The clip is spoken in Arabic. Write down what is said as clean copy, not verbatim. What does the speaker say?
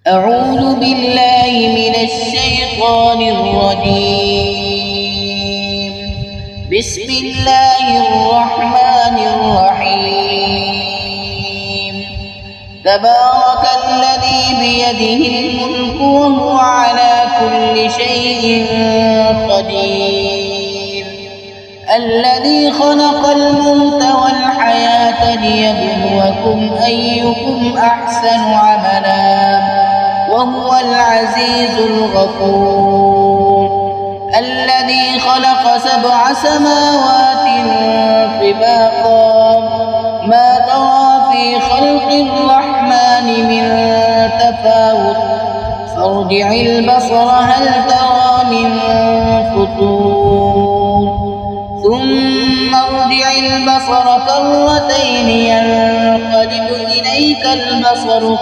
أعوذ بالله من الشيطان الرجيم. بسم الله الرحمن الرحيم. تبارك الذي بيده الملك وهو على كل شيء قدير. الذي خلق الموت والحياة ليبلوكم أيكم أحسن عملا وهو العزيز الغفور. الذي خلق 7 سماوات طباقا ما ترى في خلق الرحمن من تفاوت فارجع البصر هل ترى من فطور ثم ارجع البصر كرتين ينقلب إليك البصر